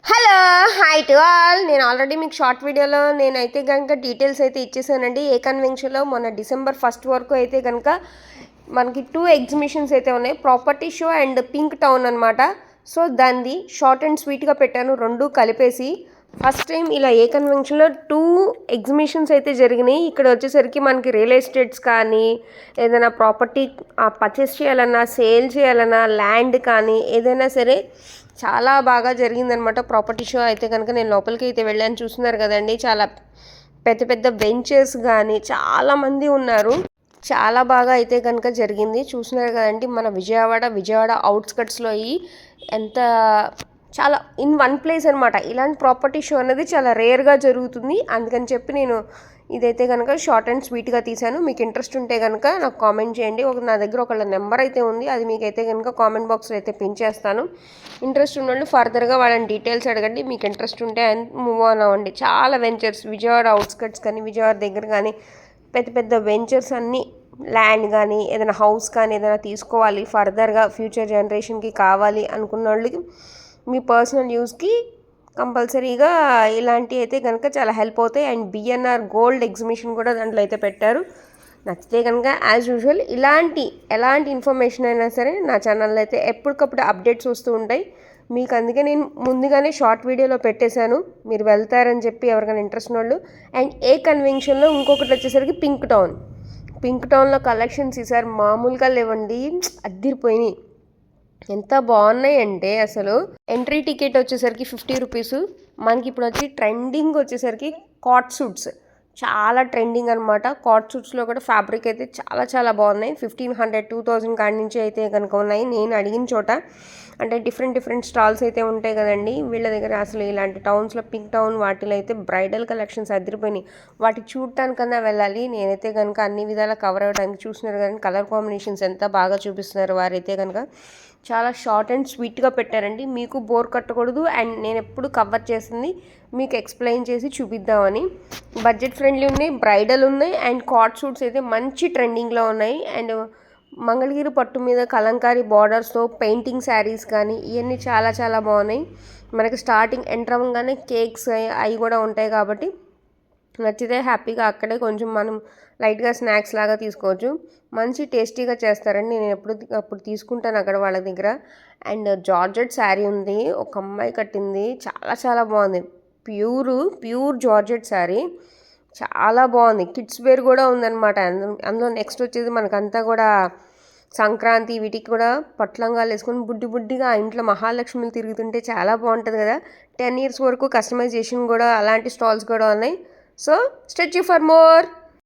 Hello hi to all. నేను already మీకు short వీడియోలో నేనైతే కనుక డీటెయిల్స్ అయితే ఇచ్చేసానండి. ఏ కన్వెన్షన్లో మొన్న డిసెంబర్ 1 వరకు అయితే కనుక మనకి 2 ఎగ్జిబిషన్స్ అయితే ఉన్నాయి, property show and pink town అనమాట. సో దాన్ని షార్ట్ అండ్ స్వీట్గా పెట్టాను, రెండు కలిపేసి. ఫస్ట్ టైం ఇలా ఏ కన్వెన్షన్లో 2 ఎగ్జిబిషన్స్ అయితే జరిగినాయి. ఇక్కడ వచ్చేసరికి మనకి రియల్ ఎస్టేట్స్ కానీ, ఏదైనా ప్రాపర్టీ పర్చేస్ చేయాలన్నా, సేల్ చేయాలన్నా, ల్యాండ్ కానీ ఏదైనా సరే చాలా బాగా జరిగిందనమాట ప్రాపర్టీ షో. అయితే కనుక నేను లోపలికి అయితే వెళ్ళాను, చూస్తున్నారు కదండి. చాలా పెద్ద పెద్ద బెంచెస్ కానీ చాలామంది ఉన్నారు. చాలా బాగా అయితే కనుక జరిగింది, చూస్తున్నారు కదండి. మన విజయవాడ అవుట్స్కట్స్లో ఎంత చాలా ఇన్ వన్ ప్లేస్ అనమాట. ఇలాంటి ప్రాపర్టీ షో అనేది చాలా రేర్గా జరుగుతుంది. అందుకని చెప్పి నేను ఇదైతే కనుక షార్ట్ అండ్ స్వీట్గా తీశాను. మీకు ఇంట్రెస్ట్ ఉంటే కనుక నాకు కామెంట్ చేయండి. నా దగ్గర ఒకళ్ళ నెంబర్ అయితే ఉంది, అది మీకైతే కనుక కామెంట్ బాక్స్లో అయితే పిన్ చేస్తాను. ఇంట్రెస్ట్ ఉన్నోళ్ళు ఫర్దర్గా వాళ్ళని డీటెయిల్స్ అడగండి. మీకు ఇంట్రెస్ట్ ఉంటే మూవ్ ఆన్ అవ్వండి. చాలా వెంచర్స్ విజయవాడ అవుట్స్కట్స్ కానీ, విజయవాడ దగ్గర కానీ పెద్ద పెద్ద వెంచర్స్ అన్నీ, ల్యాండ్ కానీ ఏదైనా హౌస్ కానీ ఏదైనా తీసుకోవాలి ఫర్దర్గా ఫ్యూచర్ జనరేషన్కి కావాలి అనుకున్న వాళ్ళకి, మీ పర్సనల్ యూస్కి కంపల్సరీగా ఇలాంటివి అయితే కనుక చాలా హెల్ప్ అవుతాయి. అండ్ బిఎన్ఆర్ గోల్డ్ ఎగ్జిబిషన్ కూడా దాంట్లో అయితే పెట్టారు. నచ్చితే కనుక యాజ్ యూజువల్ ఎలాంటి ఇన్ఫర్మేషన్ అయినా సరే నా ఛానల్లో అయితే ఎప్పటికప్పుడు అప్డేట్స్ వస్తూ ఉంటాయి మీకు. అందుకే నేను ముందుగానే షార్ట్ వీడియోలో పెట్టేశాను, మీరు వెళ్తారని చెప్పి ఎవరికైనా ఇంట్రెస్ట్ ఉన్న వాళ్ళు. అండ్ ఏ కన్వెన్షన్లో ఇంకొకటి వచ్చేసరికి పింక్ టౌన్లో కలెక్షన్స్ ఈసారి మామూలుగా లేవండి, అద్దిరిపోయినాయి. ఎంత బాగున్నాయి అంటే అసలు. ఎంట్రీ టికెట్ వచ్చేసరికి 50 రూపీస్. మనకి ఇప్పుడు ట్రెండింగ్ వచ్చేసరికి కాట్ సూట్స్ చాలా ట్రెండింగ్ అనమాట. కాట్ సూట్స్లో కూడా ఫ్యాబ్రిక్ అయితే చాలా చాలా బాగున్నాయి. 1500 2000 కాడి నుంచి అయితే కనుక ఉన్నాయి నేను అడిగిన చోట. అంటే డిఫరెంట్ స్టాల్స్ అయితే ఉంటాయి కదండి వీళ్ళ దగ్గర. అసలు ఇలాంటి టౌన్స్లో పింక్ టౌన్ వాటిలో అయితే బ్రైడల్ కలెక్షన్స్ అదిరిపోయినాయి. వాటి చూడటానికన్నా వెళ్ళాలి. నేనైతే కనుక అన్ని విధాలా కవర్ అవ్వడానికి చూస్తున్నారు కానీ కలర్ కాంబినేషన్స్ ఎంత బాగా చూపిస్తున్నారు వారైతే కనుక. చాలా షార్ట్ అండ్ స్వీట్గా పెట్టారండి, మీకు బోర్ కట్టకూడదు. అండ్ నేను ఎప్పుడు కవర్ చేసింది మీకు ఎక్స్ప్లెయిన్ చేసి చూపిద్దామని. బడ్జెట్ ఫ్రెండ్లీ ఉన్నాయి, బ్రైడల్ ఉన్నాయి, అండ్ కాట్ సూట్స్ అయితే మంచి ట్రెండింగ్లో ఉన్నాయి. అండ్ మంగళగిరి పట్టు మీద కలంకారీ బార్డర్స్తో పెయింటింగ్ శారీస్ కానీ ఇవన్నీ చాలా చాలా బాగున్నాయి. మనకి స్టార్టింగ్ ఎంటర్ అవ్వగానే కేక్స్ అవి కూడా ఉంటాయి కాబట్టి నచ్చితే హ్యాపీగా అక్కడే కొంచెం మనం లైట్గా స్నాక్స్ లాగా తీసుకోవచ్చు. మంచి టేస్టీగా చేస్తారండి, నేను అప్పుడు తీసుకుంటాను అక్కడ వాళ్ళ దగ్గర. అండ్ జార్జెట్ శారీ ఉంది, ఒక అమ్మాయి కట్టింది, చాలా చాలా బాగుంది. ప్యూర్ జార్జెట్ శారీ చాలా బాగుంది. కిడ్స్ వేర్ కూడా ఉందన్నమాట. అందులో నెక్స్ట్ వచ్చేది మనకంతా కూడా సంక్రాంతి వీటికి కూడా పట్లంగాలు వేసుకొని బుడ్డిగా ఆ ఇంట్లో మహాలక్ష్మిలు తిరుగుతుంటే చాలా బాగుంటుంది కదా. 10 years వరకు కస్టమైజేషన్ కూడా అలాంటి స్టాల్స్ కూడా ఉన్నాయి. So స్టెచ్ you for more.